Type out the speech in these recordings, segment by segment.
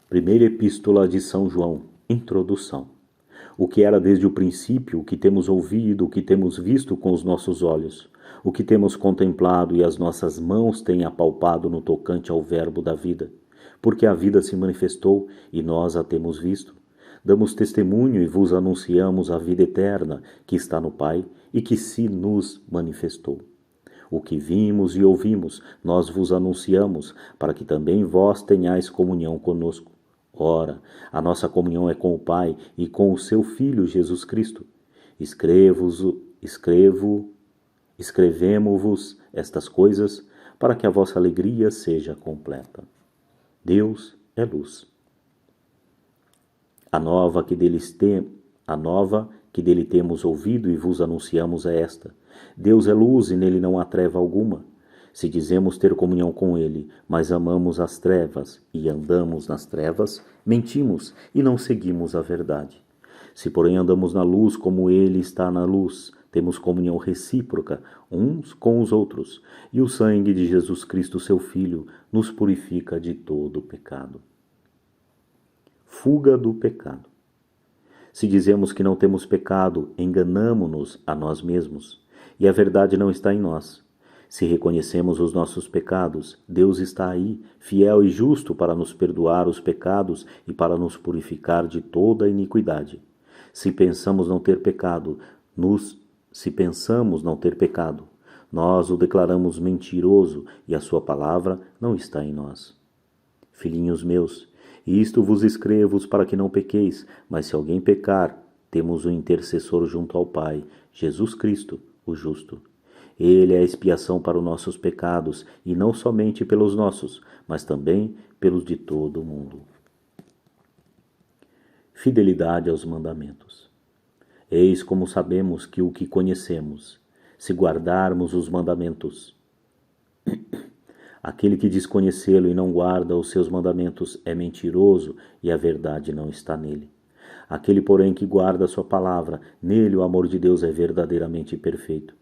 Primeira Epístola de São João, Introdução. O que era desde o princípio, o que temos ouvido, o que temos visto com os nossos olhos, o que temos contemplado e as nossas mãos têm apalpado no tocante ao verbo da vida, porque a vida se manifestou e nós a temos visto. Damos testemunho e vos anunciamos a vida eterna que está no Pai e que se nos manifestou. O que vimos e ouvimos, nós vos anunciamos, para que também vós tenhais comunhão conosco. Ora, a nossa comunhão é com o Pai e com o seu Filho Jesus Cristo. Escrevemo-vos estas coisas para que a vossa alegria seja completa. Deus é luz. A nova que dele temos ouvido e vos anunciamos é esta: Deus é luz e nele não há treva alguma. Se dizemos ter comunhão com ele, mas amamos as trevas e andamos nas trevas, mentimos e não seguimos a verdade. Se, porém, andamos na luz como ele está na luz, temos comunhão recíproca uns com os outros, e o sangue de Jesus Cristo, seu Filho, nos purifica de todo pecado. Fuga do pecado. Se dizemos que não temos pecado, enganamo-nos a nós mesmos, e a verdade não está em nós. Se reconhecemos os nossos pecados, Deus está aí, fiel e justo para nos perdoar os pecados e para nos purificar de toda a iniquidade. Se pensamos não ter pecado, nós o declaramos mentiroso e a sua palavra não está em nós. Filhinhos meus, isto vos escrevo para que não pequeis, mas se alguém pecar, temos um intercessor junto ao Pai, Jesus Cristo, o justo. Ele é a expiação para os nossos pecados, e não somente pelos nossos, mas também pelos de todo o mundo. Fidelidade aos mandamentos. Eis como sabemos que o que conhecemos, se guardarmos os mandamentos. Aquele que diz conhecê-lo e não guarda os seus mandamentos é mentiroso, e a verdade não está nele. Aquele, porém, que guarda a sua palavra, nele o amor de Deus é verdadeiramente perfeito.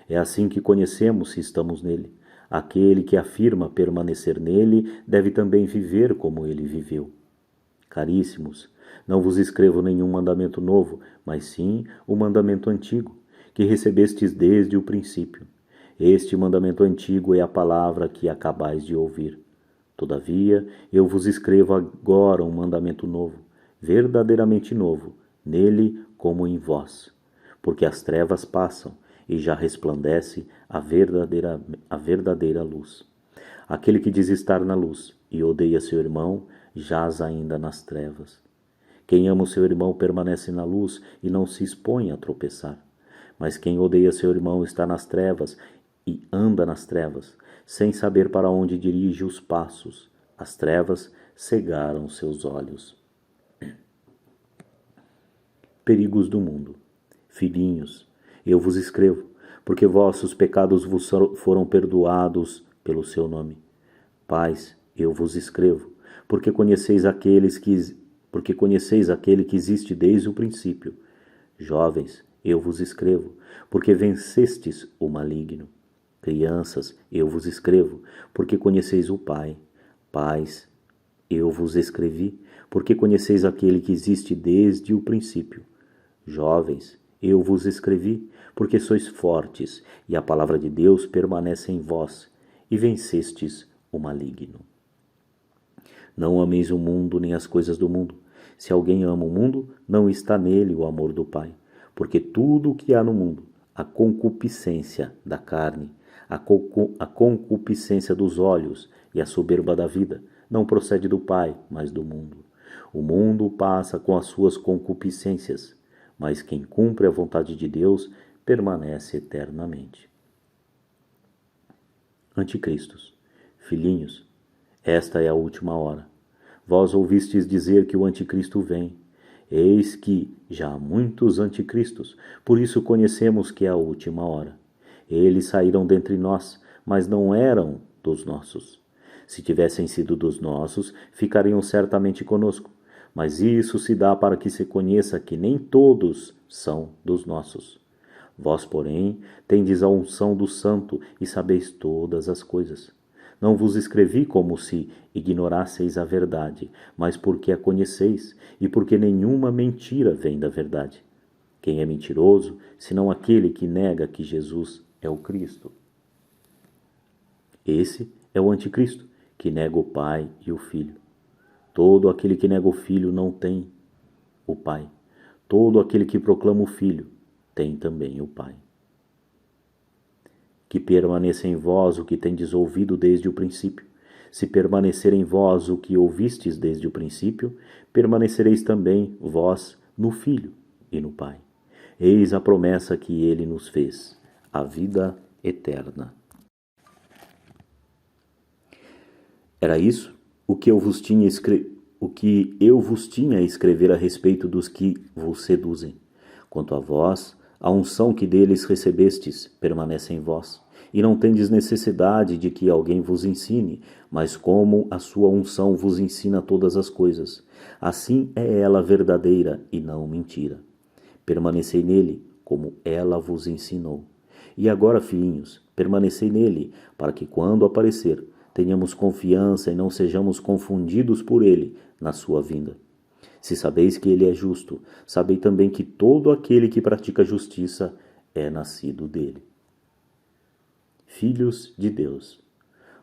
É assim que conhecemos se estamos nele. Aquele que afirma permanecer nele deve também viver como ele viveu. Caríssimos, não vos escrevo nenhum mandamento novo, mas sim o mandamento antigo, que recebestes desde o princípio. Este mandamento antigo é a palavra que acabais de ouvir. Todavia, eu vos escrevo agora um mandamento novo, verdadeiramente novo, nele como em vós. Porque as trevas passam, e já resplandece a verdadeira luz. Aquele que diz estar na luz e odeia seu irmão, jaz ainda nas trevas. Quem ama o seu irmão permanece na luz e não se expõe a tropeçar. Mas quem odeia seu irmão está nas trevas e anda nas trevas, sem saber para onde dirige os passos. As trevas cegaram seus olhos. Perigos do mundo. Filhinhos, eu vos escrevo, porque vossos pecados vos foram perdoados pelo seu nome. Pais, eu vos escrevo, porque conheceis aquele que existe desde o princípio. Jovens, eu vos escrevo, porque vencestes o maligno. Crianças, eu vos escrevo, porque conheceis o Pai. Pais, eu vos escrevi, porque conheceis aquele que existe desde o princípio. Jovens, eu vos escrevi, porque sois fortes, e a palavra de Deus permanece em vós, e vencestes o maligno. Não ameis o mundo nem as coisas do mundo. Se alguém ama o mundo, não está nele o amor do Pai. Porque tudo o que há no mundo, a concupiscência da carne, a concupiscência dos olhos e a soberba da vida, não procede do Pai, mas do mundo. O mundo passa com as suas concupiscências, mas quem cumpre a vontade de Deus permanece eternamente. Anticristos. Filhinhos, esta é a última hora. Vós ouvistes dizer que o anticristo vem. Eis que já há muitos anticristos, por isso conhecemos que é a última hora. Eles saíram dentre nós, mas não eram dos nossos. Se tivessem sido dos nossos, ficariam certamente conosco. Mas isso se dá para que se conheça que nem todos são dos nossos. Vós, porém, tendes a unção do Santo e sabeis todas as coisas. Não vos escrevi como se ignorasseis a verdade, mas porque a conheceis, e porque nenhuma mentira vem da verdade. Quem é mentiroso, senão aquele que nega que Jesus é o Cristo? Esse é o anticristo, que nega o Pai e o Filho. Todo aquele que nega o Filho não tem o Pai. Todo aquele que proclama o Filho tem também o Pai. Que permaneça em vós o que tendes ouvido desde o princípio. Se permanecer em vós o que ouvistes desde o princípio, permanecereis também vós no Filho e no Pai. Eis a promessa que ele nos fez, a vida eterna. Era isso o que eu vos tinha a escrever a respeito dos que vos seduzem. Quanto a vós, a unção que deles recebestes permanece em vós, e não tendes necessidade de que alguém vos ensine, mas como a sua unção vos ensina todas as coisas, assim é ela verdadeira e não mentira. Permanecei nele, como ela vos ensinou. E agora, filhinhos, permanecei nele, para que quando aparecer, tenhamos confiança e não sejamos confundidos por ele na sua vinda. Se sabeis que ele é justo, sabei também que todo aquele que pratica justiça é nascido dele. Filhos de Deus,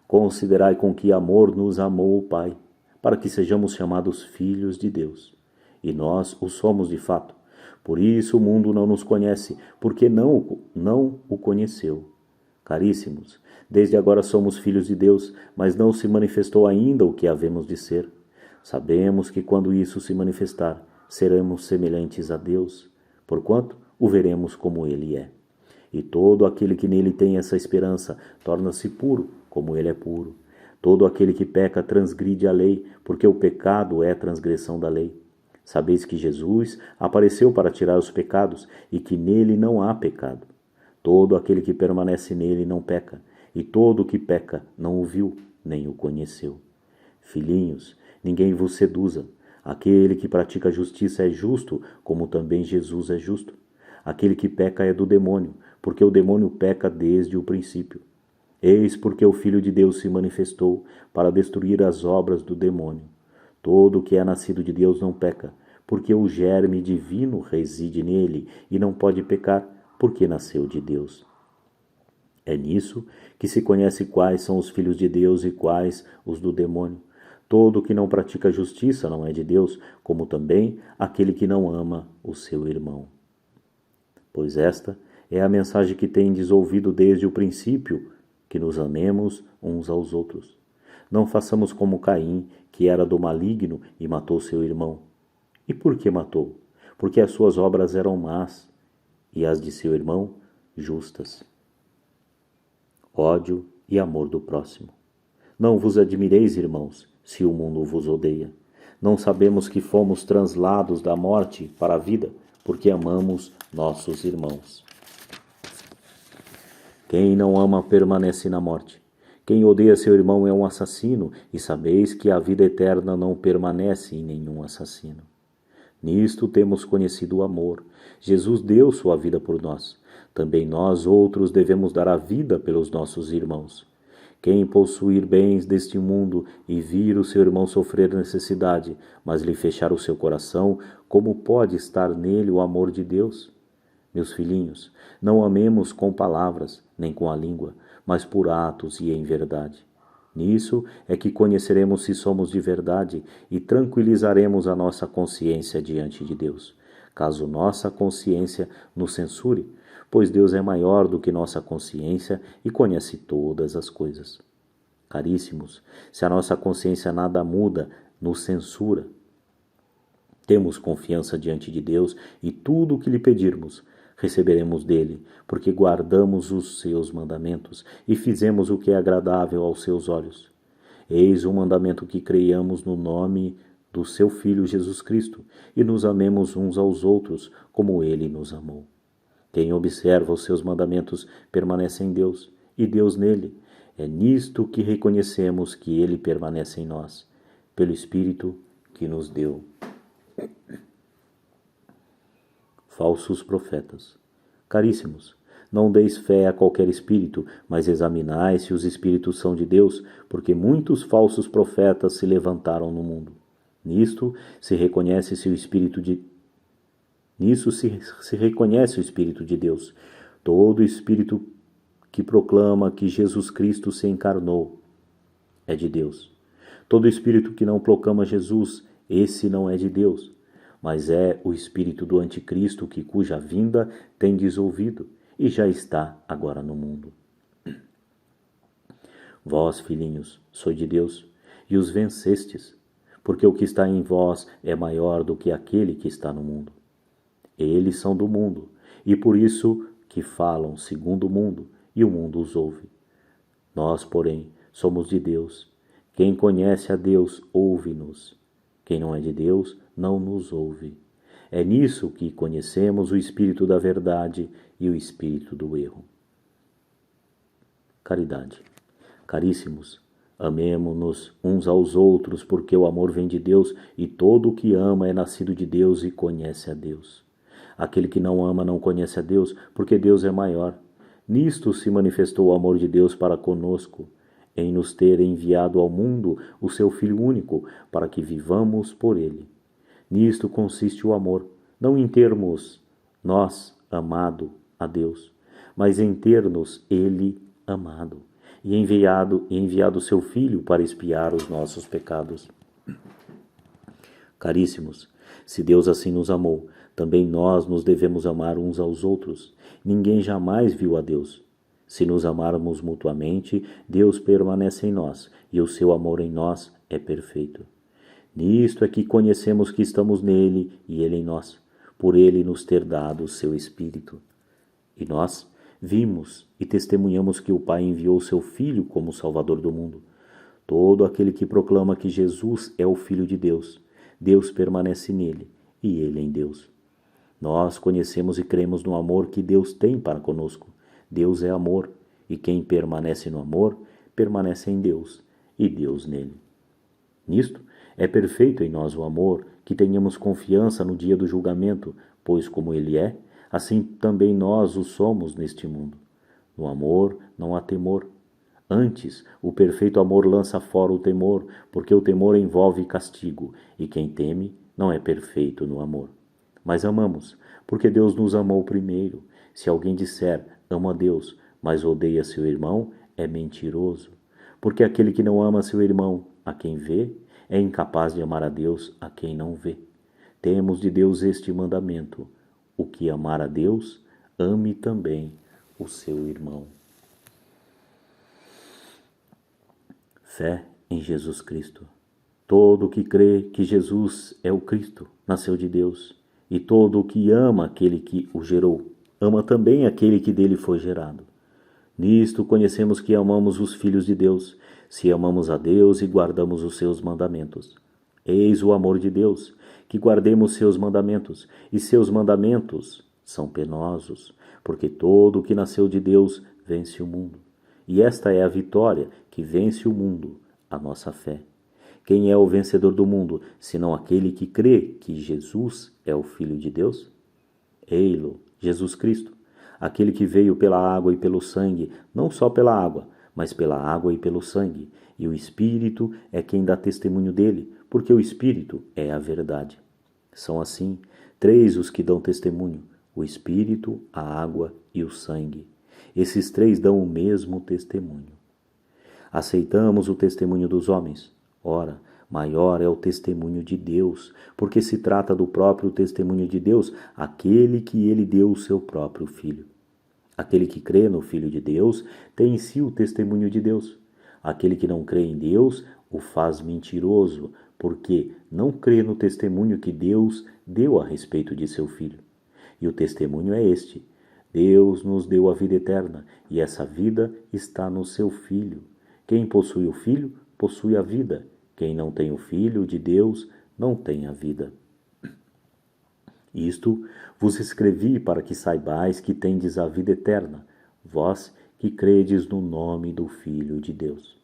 considerai com que amor nos amou o Pai, para que sejamos chamados filhos de Deus. E nós o somos de fato. Por isso o mundo não nos conhece, porque não o conheceu. Caríssimos, desde agora somos filhos de Deus, mas não se manifestou ainda o que havemos de ser. Sabemos que quando isso se manifestar, seremos semelhantes a Deus, porquanto o veremos como ele é. E todo aquele que nele tem essa esperança torna-se puro, como ele é puro. Todo aquele que peca transgride a lei, porque o pecado é transgressão da lei. Sabeis que Jesus apareceu para tirar os pecados e que nele não há pecado. Todo aquele que permanece nele não peca, e todo o que peca não o viu, nem o conheceu. Filhinhos, ninguém vos seduza. Aquele que pratica justiça é justo, como também Jesus é justo. Aquele que peca é do demônio, porque o demônio peca desde o princípio. Eis porque o Filho de Deus se manifestou para destruir as obras do demônio. Todo o que é nascido de Deus não peca, porque o germe divino reside nele e não pode pecar, porque nasceu de Deus. É nisso que se conhece quais são os filhos de Deus e quais os do demônio. Todo o que não pratica justiça não é de Deus, como também aquele que não ama o seu irmão. Pois esta é a mensagem que tendes ouvido desde o princípio, que nos amemos uns aos outros. Não façamos como Caim, que era do maligno e matou seu irmão. E por que matou? Porque as suas obras eram más, e as de seu irmão justas. Ódio e amor do próximo. Não vos admireis, irmãos, se o mundo vos odeia. Não sabemos que fomos translados da morte para a vida, porque amamos nossos irmãos. Quem não ama permanece na morte. Quem odeia seu irmão é um assassino, e sabeis que a vida eterna não permanece em nenhum assassino. Nisto temos conhecido o amor. Jesus deu sua vida por nós. Também nós outros devemos dar a vida pelos nossos irmãos. Quem possuir bens deste mundo e vir o seu irmão sofrer necessidade, mas lhe fechar o seu coração, como pode estar nele o amor de Deus? Meus filhinhos, não amemos com palavras, nem com a língua, mas por atos e em verdade. Nisso é que conheceremos se somos de verdade e tranquilizaremos a nossa consciência diante de Deus, caso nossa consciência nos censure, pois Deus é maior do que nossa consciência e conhece todas as coisas. Caríssimos, se a nossa consciência nada muda, nos censura. Temos confiança diante de Deus e tudo o que lhe pedirmos receberemos dele, porque guardamos os seus mandamentos e fizemos o que é agradável aos seus olhos. Eis o mandamento que creiamos no nome do seu Filho Jesus Cristo e nos amemos uns aos outros como ele nos amou. Quem observa os seus mandamentos permanece em Deus e Deus nele. É nisto que reconhecemos que ele permanece em nós, pelo Espírito que nos deu. Falsos profetas. Caríssimos, Não deis fé a qualquer espírito, mas examinai se os espíritos são de Deus, porque muitos falsos profetas se levantaram no mundo. Nisto se reconhece o espírito de Nisso se reconhece o Espírito de Deus. Todo espírito que proclama que Jesus Cristo se encarnou é de Deus. Todo espírito que não proclama Jesus, esse não é de Deus, mas é o espírito do anticristo cuja vinda tendes ouvido e já está agora no mundo. Vós, filhinhos, sois de Deus e os vencestes, porque o que está em vós é maior do que aquele que está no mundo. Eles são do mundo, e por isso que falam segundo o mundo, e o mundo os ouve. Nós, porém, somos de Deus. Quem conhece a Deus, ouve-nos. Quem não é de Deus, não nos ouve. É nisso que conhecemos o espírito da verdade e o espírito do erro. Caridade. Caríssimos, amemo-nos uns aos outros, porque o amor vem de Deus, e todo o que ama é nascido de Deus e conhece a Deus. Aquele que não ama não conhece a Deus, porque Deus é maior. Nisto se manifestou o amor de Deus para conosco, em nos ter enviado ao mundo o seu Filho único, para que vivamos por ele. Nisto consiste o amor, não em termos nós amado a Deus, mas em ter-nos ele amado, e enviado seu Filho para expiar os nossos pecados. Caríssimos, se Deus assim nos amou, também nós nos devemos amar uns aos outros. Ninguém jamais viu a Deus. Se nos amarmos mutuamente, Deus permanece em nós, e o seu amor em nós é perfeito. Nisto é que conhecemos que estamos nele e ele em nós, por ele nos ter dado o seu Espírito. E nós vimos e testemunhamos que o Pai enviou seu Filho como Salvador do mundo. Todo aquele que proclama que Jesus é o Filho de Deus, Deus permanece nele e ele em Deus. Nós conhecemos e cremos no amor que Deus tem para conosco. Deus é amor, e quem permanece no amor, permanece em Deus, e Deus nele. Nisto, é perfeito em nós o amor, que tenhamos confiança no dia do julgamento, pois como ele é, assim também nós o somos neste mundo. No amor não há temor. Antes, o perfeito amor lança fora o temor, porque o temor envolve castigo, e quem teme não é perfeito no amor. Mas amamos, porque Deus nos amou primeiro. Se alguém disser, amo a Deus, mas odeia seu irmão, é mentiroso. Porque aquele que não ama seu irmão, a quem vê, é incapaz de amar a Deus, a quem não vê. Temos de Deus este mandamento: o que amar a Deus, ame também o seu irmão. Fé em Jesus Cristo. Todo o que crê que Jesus é o Cristo nasceu de Deus, e todo o que ama aquele que o gerou, ama também aquele que dele foi gerado. Nisto conhecemos que amamos os filhos de Deus, se amamos a Deus e guardamos os seus mandamentos. Eis o amor de Deus, que guardemos seus mandamentos, e seus mandamentos são penosos, porque todo o que nasceu de Deus vence o mundo. E esta é a vitória que vence o mundo, a nossa fé. Quem é o vencedor do mundo, senão aquele que crê que Jesus é o Filho de Deus? Ei-lo, Jesus Cristo, aquele que veio pela água e pelo sangue, não só pela água, mas pela água e pelo sangue. E o Espírito é quem dá testemunho dele, porque o Espírito é a verdade. São assim, três os que dão testemunho: o Espírito, a água e o sangue. Esses três dão o mesmo testemunho. Aceitamos o testemunho dos homens. Ora, maior é o testemunho de Deus, porque se trata do próprio testemunho de Deus, aquele que ele deu o seu próprio Filho. Aquele que crê no Filho de Deus tem em si o testemunho de Deus. Aquele que não crê em Deus o faz mentiroso, porque não crê no testemunho que Deus deu a respeito de seu Filho. E o testemunho é este: Deus nos deu a vida eterna, e essa vida está no seu Filho. Quem possui o Filho, possui a vida. Quem não tem o Filho de Deus, não tem a vida. Isto vos escrevi para que saibais que tendes a vida eterna, vós que credes no nome do Filho de Deus.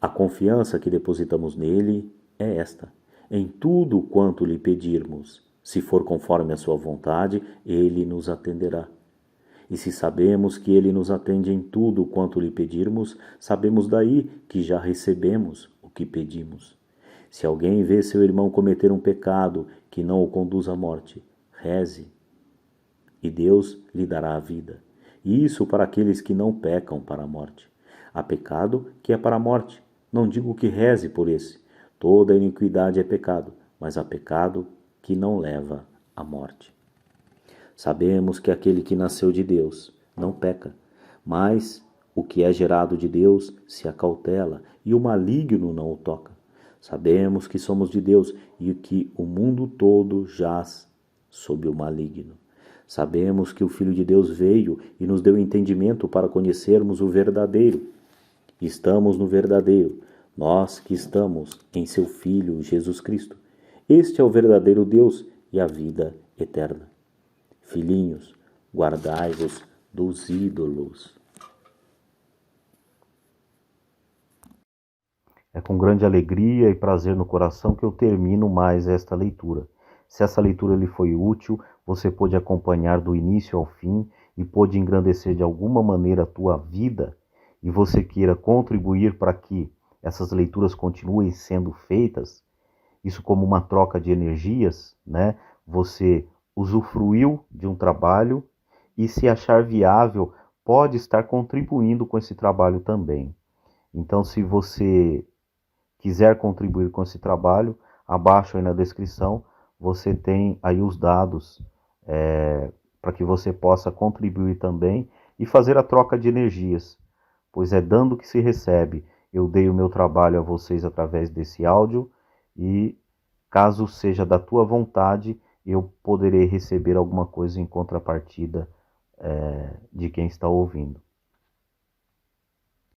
A confiança que depositamos nele é esta: em tudo quanto lhe pedirmos, Se for conforme a sua vontade, ele nos atenderá. E se sabemos que ele nos atende em tudo quanto lhe pedirmos, sabemos daí que já recebemos o que pedimos. Se alguém vê seu irmão cometer um pecado que não o conduz à morte, reze, e Deus lhe dará a vida. E isso para aqueles que não pecam para a morte. Há pecado que é para a morte. Não digo que reze por esse. Toda iniquidade é pecado, mas há pecado que não leva à morte. Sabemos que aquele que nasceu de Deus não peca, mas o que é gerado de Deus se acautela e o maligno não o toca. Sabemos que somos de Deus e que o mundo todo jaz sob o maligno. Sabemos que o Filho de Deus veio e nos deu entendimento para conhecermos o verdadeiro. Estamos no verdadeiro, nós que estamos em seu Filho Jesus Cristo. Este é o verdadeiro Deus e a vida eterna. Filhinhos, guardai-vos dos ídolos. É com grande alegria e prazer no coração que eu termino mais esta leitura. Se essa leitura lhe foi útil, você pôde acompanhar do início ao fim e pôde engrandecer de alguma maneira a tua vida, e você queira contribuir para que essas leituras continuem sendo feitas, isso como uma troca de energias, né? Você usufruiu de um trabalho e, se achar viável, pode estar contribuindo com esse trabalho também. Então, se você quiser contribuir com esse trabalho, abaixo aí na descrição você tem aí os dados para que você possa contribuir também e fazer a troca de energias, pois é dando que se recebe. Eu dei o meu trabalho a vocês através desse áudio e, caso seja da tua vontade, eu poderei receber alguma coisa em contrapartida de quem está ouvindo.